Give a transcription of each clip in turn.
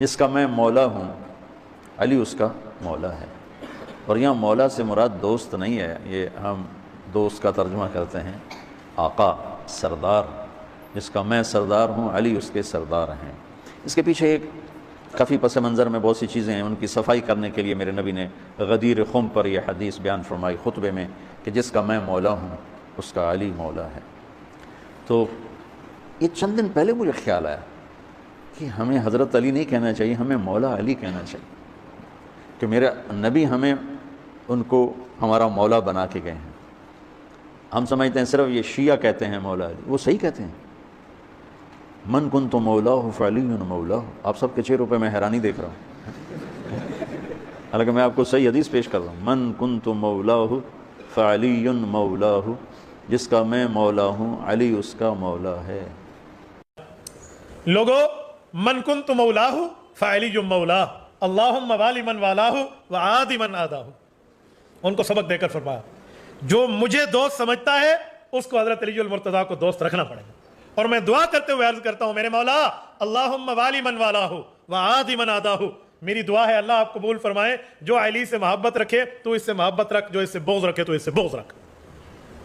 جس کا میں مولا ہوں علی اس کا مولا ہے۔ اور یہاں مولا سے مراد دوست نہیں ہے، یہ ہم دوست کا ترجمہ کرتے ہیں آقا، سردار۔ جس کا میں سردار ہوں علی اس کے سردار ہیں۔ اس کے پیچھے ایک کافی پس منظر میں بہت سی چیزیں ہیں، ان کی صفائی کرنے کے لیے میرے نبی نے غدیر خم پر یہ حدیث بیان فرمائی خطبے میں کہ جس کا میں مولا ہوں اس کا علی مولا ہے۔ تو یہ چند دن پہلے مجھے خیال آیا کہ ہمیں حضرت علی نہیں کہنا چاہیے، ہمیں مولا علی کہنا چاہیے، کہ میرے نبی ہمیں ان کو ہمارا مولا بنا کے گئے ہیں۔ ہم سمجھتے ہیں صرف یہ شیعہ کہتے ہیں مولا علی، وہ صحیح کہتے ہیں۔ من کنت مولاہ فعلی مولاہ۔ آپ سب کے چہروں پہ میں حیرانی دیکھ رہا ہوں، حالانکہ میں آپ کو صحیح حدیث پیش کر رہا ہوں۔ من کنت مولاہ فعلی مولاہ، جس کا میں مولا ہوں علی اس کا مولا ہے۔ لوگو من کنت مولاہ فعلی مولاہ، اللہم والی من والاہ وعادی من آداہ۔ ان کو سبق دے کر فرمایا جو مجھے دوست سمجھتا ہے اس کو حضرت علی المرتضیٰ کو دوست رکھنا پڑے گا۔ اور میں دعا کرتے ہوئے عرض کرتا ہوں میرے مولا اللہم والی من والاہ وعادی من آداہ، میری دعا ہے اللہ آپ قبول فرمائے، جو علی سے محبت رکھے تو اس سے محبت رکھ، جو اس سے بغض رکھے تو اس سے بغض رکھ۔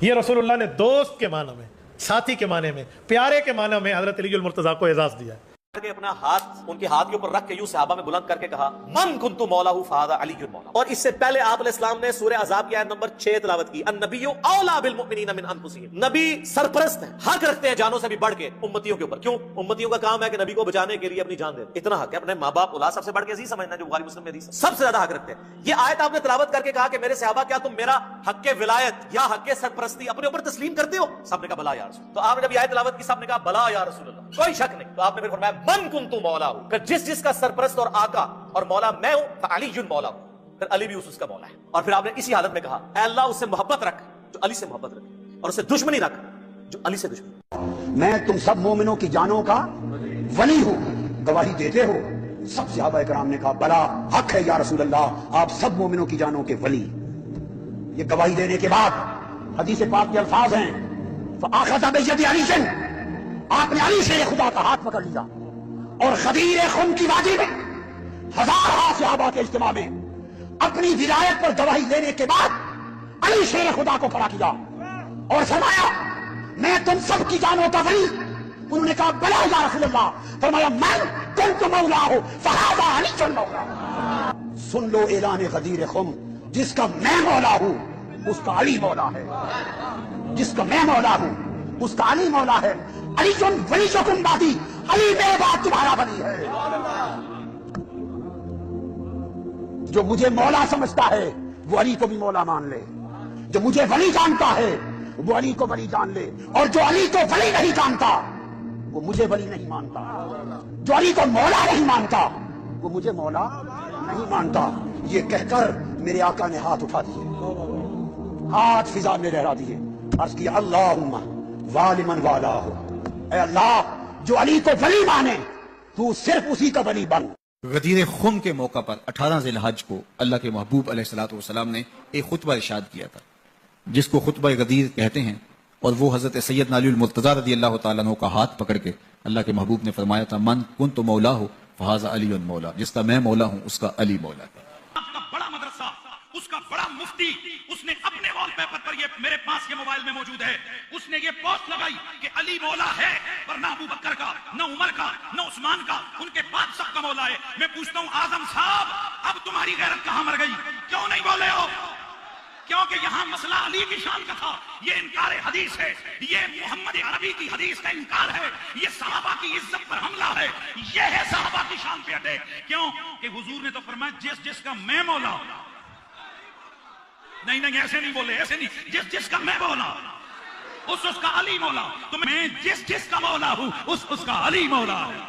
یہ رسول اللہ نے دوست کے معنی میں، ساتھی کے معنی میں، پیارے کے معنی میں حضرت علی المرتضیٰ کو اعزاز دیا ہے۔ کہ اپنا ہاتھ ان کے ہاتھ کے اوپر رکھ کے یوں صحابہ میں بلند کر کے کہا من کنت مولاہ فہذا علی مولا۔ اور اس سے پہلے آپ علیہ السلام نے سورہ احزاب کی آیت نمبر 6 تلاوت کی، النبی اولیٰ بالمؤمنین من انفسہم۔ نبی سرپرست ہیں، حق رکھتے ہیں جانوں سے بھی بڑھ کے امتیوں کے اوپر۔ کیوں؟ امتیوں کا کام ہے کہ نبی کو بچانے کے لیے اپنی جان دے، اتنا حق ہے۔ اپنے ماں باپ اولاد سب سے بڑھ کے عزیز سمجھنا، جو بخاری مسلم میں حدیث سب سے زیادہ حق رکھتے ہیں۔ یہ آیت آپ نے تلاوت کر کے کہا کہ میرے صحابہ کیا تم میرا حق ولایت یا حق سرپرستی اپنے اوپر تسلیم کرتے ہو؟ سب نے کہا بلا یا رسول۔ تو آپ نے جب یہ آیت تلاوت کی سب نے کہا بلا یا رسول اللہ، کوئی شک نہیں۔ تو آپ نے پھر فرمایا من کنت مولا، کہ جس کا سرپرست اور آقا اور مولا میں ہوں فعلی مولا ہوں، پھر علی بھی اس کا مولا ہے۔ اور پھر آپ نے اسی حالت میں کہا اے اللہ اس سے محبت رکھ جو علی سے محبت رکھے، اور اس سے دشمنی رکھ جو علی سے دشمنی۔ میں تم سب مومنوں کی جانوں کا ولی ہوں، گواہی دیتے ہو؟ سب صحابہ کرام نے کہا بلا، حق ہے یا رسول اللہ، آپ سب مومنوں کی جانوں کے ولی۔ یہ گواہی دینے کے بعد حدیث پاک کے الفاظ ہیں فآخذ بیدی علی، آپ نے علی سے خدا کا ہاتھ پکڑ لیا، اور غدیر خم کی وادی میں ہزارہ صحابہ کے اجتماع میں اپنی ولایت پر گواہی دینے کے بعد علی شیر خدا کو کھڑا کیا اور فرمایا میں تم سب کی جانوں کا ولی۔ انہوں نے کہا بلا یا رسول اللہ، فرمایا من کنت مولاہ فہذا علی مولا۔ سن لو اعلان غدیر خم، جس کا میں مولا ہوں اس کا علی مولا ہے، جس کا میں مولا ہوں اس کا علی مولا ہے۔ علی ولی کم بادی، علی میرے بعد تمہارا ولی ہے۔ جو مجھے مولا سمجھتا ہے وہ علی کو بھی مولا مان لے، جو مجھے ولی جانتا ہے وہ علی کو ولی جان لے، اور جو علی کو ولی نہیں جانتا وہ مجھے ولی نہیں مانتا، جو علی کو مولا نہیں مانتا وہ مجھے مولا نہیں مانتا۔ یہ کہہ کر میرے آقا نے ہاتھ اٹھا دیے، ہاتھ فضا میں لہرا دیے، عرض کیا اللہم والی من والاہ، اے اللہ جو علی کو ولی مانے تو صرف اسی کا ولی بن۔ غدیر خم کے موقع پر 18 ذی الحج کو اللہ کے محبوب علیہ الصلوۃ والسلام نے ایک خطبہ ارشاد کیا تھا جس کو خطبہ غدیر کہتے ہیں، اور وہ حضرت سیدنا علی المرتضیٰ رضی اللہ تعالیٰ عنہ کا ہاتھ پکڑ کے اللہ کے محبوب نے فرمایا تھا من کنت مولاہ فہذا علی مولا، جس کا میں مولا ہوں اس کا علی مولا ہے۔ آپ کا بڑا مدرسہ، اس کا بڑا مفتی، اس نے اپنے وال پیپر پر، یہ میرے پاس کے موبائل میں موجود ہے، اس نے یہ پوسٹ لگائی کہ علی مولا ہے، پر نہ ابو بکر کا، نہ عمر کا، نہ عثمان کا، ان کے بعد سب کا مولا ہے۔ میں پوچھتا ہوں اعظم صاحب اب تمہاری غیرت کہاں مر گئی؟ کیوں نہیں بولے ہو؟ کیونکہ یہاں مسئلہ علی کی شان کا تھا، یہ انکار حدیث ہے، یہ محمد عربی کی حدیث کا انکار ہے، یہ صحابہ کی عزت پر حملہ ہے، یہ ہے صحابہ کی شان پہ اٹیک۔ کیوں کہ حضور نے تو فرمایا جس کا میں مولا، نہیں ایسے نہیں بولے، ایسے نہیں، جس کا میں مولا اس کا علی مولا، تو میں جس کا مولا ہوں اس کا علی مولا ہے۔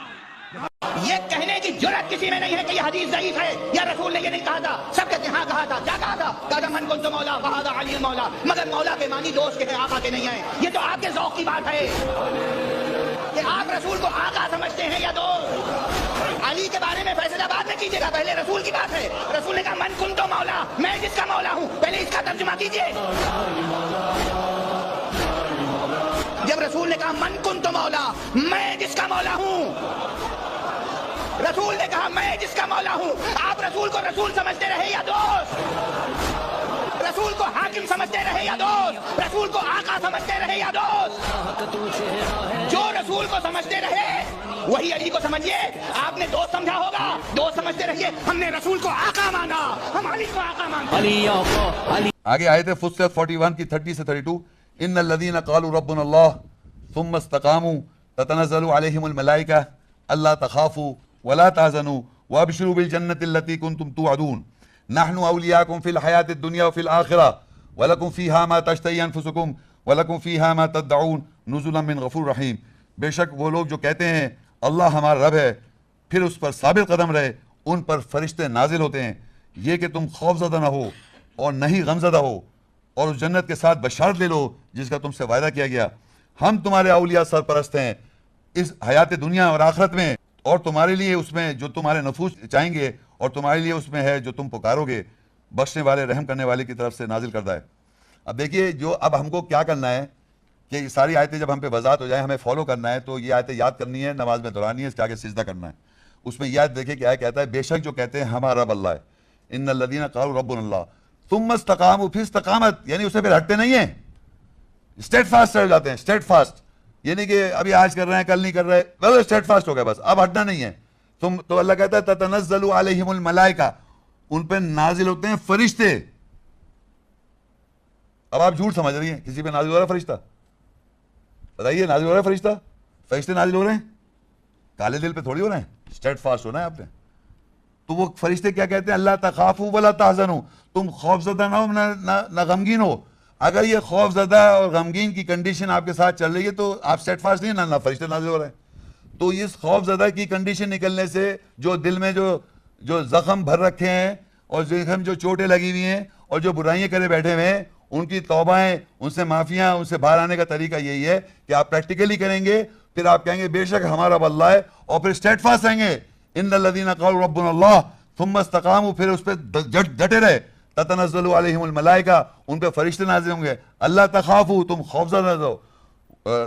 یہ کہنے کی جرات کسی میں نہیں ہے کہ یہ حدیث ضعیف ہے یا رسول نے یہ نہیں کہا تھا۔ سب کہتے ہیں ہاں کہا تھا، کیا کہا تھا؟ کہا تھا من کنت مولا فہذا علی مولا، مگر مولا کے معنی دوست کے ہیں، آقا کے نہیں ہیں۔ یہ تو آپ کے ذوق کی بات ہے کہ آپ رسول کو آقا سمجھتے ہیں یا دوست۔ علی کے بارے میں فیصلہ بعد میں کیجیے گا، پہلے رسول کی بات ہے۔ رسول نے کہا من کنت مولا، میں جس کا مولا ہوں، پہلے اس کا ترجمہ کیجیے۔ جب رسول نے کہا من کنت مولا، میں جس کا مولا ہوں، رسول نے کہا میں جس کا مولا ہوں. آپ رسول کو رسول سمجھتے رہے یا دوست؟ رسول کو حاکم سمجھتے رہے یا دوست؟ رسول کو آقا سمجھتے رہے یا دوست؟ جو رسول کو سمجھتے رہے وہی علی کو سمجھیے. آپ نے دوست سمجھا ہوگا, دوست سمجھتے رہیے. ہم نے رسول کو آقا مانا, ہم علی کو آقا مانتے. آگے آیت فصلت 41 کی 30 سے 32. ان الذين قالوا ربنا الله ثم استقاموا تتنزل عليهم الملائكة الا تخافوا ولا تحزنوا وابشروا بالجنة التي كنتم توعدون نحن اولياؤكم في الحياة الدنيا وفي الآخرة ولكم فيها ما تشتهي انفسكم ولكم فيها ما تدعون نزلا من غفور رحیم. بے شک وہ لوگ جو کہتے ہیں اللہ ہمارا رب ہے پھر اس پر ثابت قدم رہے, ان پر فرشتے نازل ہوتے ہیں یہ کہ تم خوف زدہ نہ ہو اور نہ ہی غم زدہ ہو, اور اس جنت کے ساتھ بشارت لے لو جس کا تم سے وعدہ کیا گیا. ہم تمہارے اولیاء سرپرست ہیں اس حیات دنیا اور آخرت میں, اور تمہارے لیے اس میں جو تمہارے نفوس چاہیں گے, اور تمہارے لیے اس میں ہے جو تم پکارو گے, بخشنے والے رحم کرنے والے کی طرف سے نازل کردہ ہے. اب دیکھیے جو اب ہم کو کیا کرنا ہے کہ یہ ساری آیتیں جب ہم پہ وضاحت ہو جائیں ہمیں فالو کرنا ہے, تو یہ آیتیں یاد کرنی ہے, نماز میں دہرانی ہے, اس کے آگے سجدہ کرنا ہے. اس میں یہ آیت دیکھیں کیا کہتا ہے, بے شک جو کہتے ہیں ہمارا رب اللہ ہے, ان الذین قالوا ربنا اللہ ثم استقاموا, پھر استقامت یعنی اسے پھر ہٹتے نہیں ہیں, اسٹیٹ فاسٹ رہ جاتے ہیں. اسٹیٹ فاسٹ یعنی کہ ابھی آج کر رہے ہیں کل نہیں کر رہے, بس اسٹیٹ فاسٹ ہو گیا, بس اب ہٹنا نہیں ہے. تو اللہ کہتا ہے تتنزل علیہم الملائکہ, ان پہ نازل ہوتے ہیں فرشتے. اب آپ جھوٹ سمجھ رہی ہیں کسی پہ نازل ہو رہا ہے فرشتہ؟ بتائیے نازل ہو رہا ہے فرشتہ؟ فرشتے نازل ہو رہے ہیں, کالے دل پہ تھوڑی ہو رہے ہیں, اسٹیٹ فاسٹ ہونا ہے آپ نے. تو وہ فرشتے کیا کہتے ہیں, اللہ تخافوا ولا تحزنوا, تم خوف زدہ نہ ہو نہ غمگین ہو. اگر یہ خوف زدہ اور غمگین کی کنڈیشن آپ کے ساتھ چل رہی ہے تو آپ اسٹیٹ فاسٹ نہیں, نہ فرشتے نازل ہو رہے ہیں. تو اس خوف زدہ کی کنڈیشن نکلنے سے جو دل میں جو زخم بھر رکھے ہیں اور جو چوٹیں لگی ہوئی ہیں اور جو برائیاں کرے بیٹھے ہوئے ہیں, ان کی توبہیں, ان سے معافیاں, ان سے باہر آنے کا طریقہ یہی ہے کہ آپ پریکٹیکلی کریں گے, پھر آپ کہیں گے بے شک ہمارا رب اللہ ہے, اور پھر اسٹیٹ فاسٹ رہیں گے. ان الذین قالوا ربنا اللہ ثم استقاموا, پھر اس پہ ڈٹے رہے. تتنزل علیہم الملائکہ, ان پہ فرشتے نازل ہوں گے. اللہ تخافوا, تم خوف زدہ نہ ہو,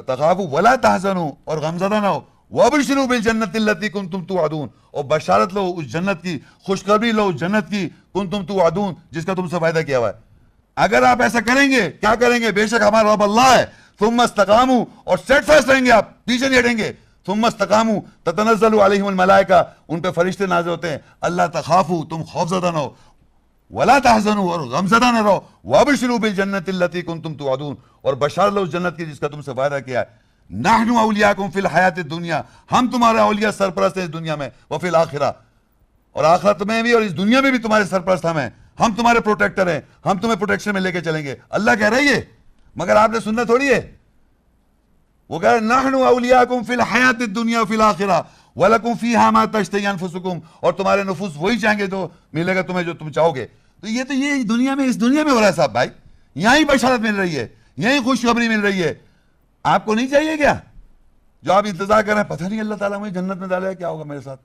تخافوا ولا تحزنوا, اور غم زدہ نہ ہو. وابشروا بالجنۃ التی کنتم توعدون, اور بشارت لو اس جنت کی, خوشخبری لو اس جنت کی, کنتم توعدون, جس کا تم سے وعدہ کیا ہوا ہے. اگر آپ ایسا کریں گے, کیا کریں گے, بے شک ہمارا رب اللہ ہے. ثم استقاموا, اور اسٹیٹ فاسٹ رہیں گے, آپ پیچھے نہیں ہٹیں گے. ثم استقاموا تتنزل علیہم الملائکہ, ان پہ فرشتے نازل ہوتے ہیں. اللہ تخافوا, تم خوف زدہ نہ ہو, ولا تحزنوا, اور غم زدہ نہ رہو. وابشروا بالجنۃ التی کنتم توعدون, اور بشارت لو اس جنت کی جس کا تم سے وعدہ کیا ہے. نحن اولیاءکم فی الحیات الدنیا, ہم تمہارے اولیاء سرپرست ہیں اس دنیا میں, وفی الآخرہ, اور آخرت میں بھی اور اس دنیا میں بھی تمہارے سرپرست ہم ہیں, ہم تمہارے پروٹیکٹر ہیں, ہم تمہیں پروٹیکشن میں لے کے چلیں گے. اللہ کہہ رہی ہے, مگر آپ نے سننا تھوڑی ہے. وہ کہہ رہے نحن اولیاءکم فی الحیات الدنیا وفی الآخرہ ولکم فیہا ما تشتہی انفسکم, اور تمہارے نفوس وہی چاہیں گے تو ملے گا تمہیں جو تم چاہو گے. تو یہ دنیا میں, اس دنیا میں ہو رہا ہے صاحب بھائی, یہاں ہی بشارت مل رہی ہے, یہیں خوشخبری مل رہی ہے. آپ کو نہیں چاہیے کیا جو آپ انتظار کر رہے ہیں, پتہ نہیں اللہ تعالیٰ مجھے جنت میں ڈالے گا, کیا ہوگا میرے ساتھ؟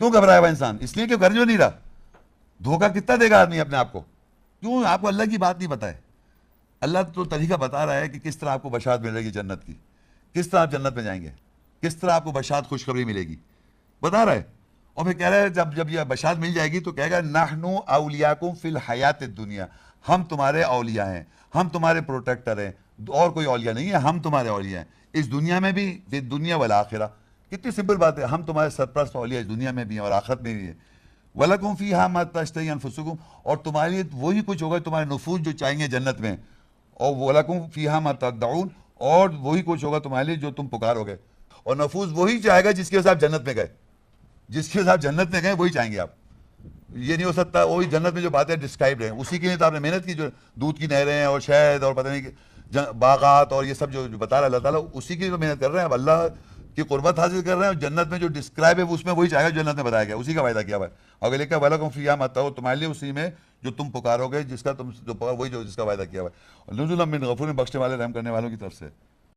کیوں گھبرایا ہوا انسان؟ اس لیے کہ گھر جو نہیں رہا. دھوکہ کتنا دے گا آدمی اپنے آپ کو؟ کیوں آپ کو اللہ کی بات نہیں بتائے؟ اللہ تو طریقہ بتا رہا ہے کہ کس طرح آپ کو بشارت ملے گی جنت کی, کس طرح آپ جنت میں جائیں گے, کس طرح آپ کو بشارت خوشخبری ملے گی, بتا رہا ہے. اور پھر کہہ رہا ہے جب یہ بشارت مل جائے گی تو کہے گا نحن اولیاءکم فی الحیات الدنیا, ہم تمہارے اولیاء ہیں, ہم تمہارے پروٹیکٹر ہیں, اور کوئی اولیاء نہیں ہے, ہم تمہارے اولیاء ہیں اس دنیا میں بھی, فی الدنیا والآخرہ. کتنی سمپل بات ہے, ہم تمہارے سرپرست اولیاء اس دنیا میں بھی ہیں اور آخرت میں بھی ہیں. وَلَكُمْ فِيهَا مَا تَشْتَهِي أَنفُسُكُمْ, اور تمہارے لیے وہی کچھ ہوگا تمہارے نفوس جو چاہیں گے جنت میں. اور وَلَكُمْ فِيهَا مَا تَدَّعُونَ, اور وہی کچھ ہوگا تمہارے لیے جو تم پکارو گے. اور نفوس وہی چاہے گا جس کے ساتھ جنت میں گئے, جس کے ساتھ جنت میں گئے وہی چاہیں گے آپ. یہ نہیں ہو سکتا وہی جنت میں جو باتیں ڈسکرائب ہیں اسی کے لیے تو آپ نے محنت کی, جو دودھ کی نہریں اور شہد اور پتہ نہیں باغات اور یہ سب جو بتا رہا اللہ تعالیٰ, اسی کے لیے تو محنت کر رہے ہیں. اب اللہ کی قربت حاصل کر رہے ہیں, جنت میں جو ڈسکرائب ہے اس میں وہی چاہے گا جنت میں بتایا گیا, اسی کا وعدہ کیا ہوا ہے. اور لکھا وَلَكُمْ فِيهَا مَا تَدَّعُونَ, تمہارے لیے اسی میں جو تم پکارو گے, جس کا تم وہی جو جس کا وعدہ کیا ہوا ہے. اور نزلا من غفور, بخشنے والے رحم کرنے والوں کی طرف سے.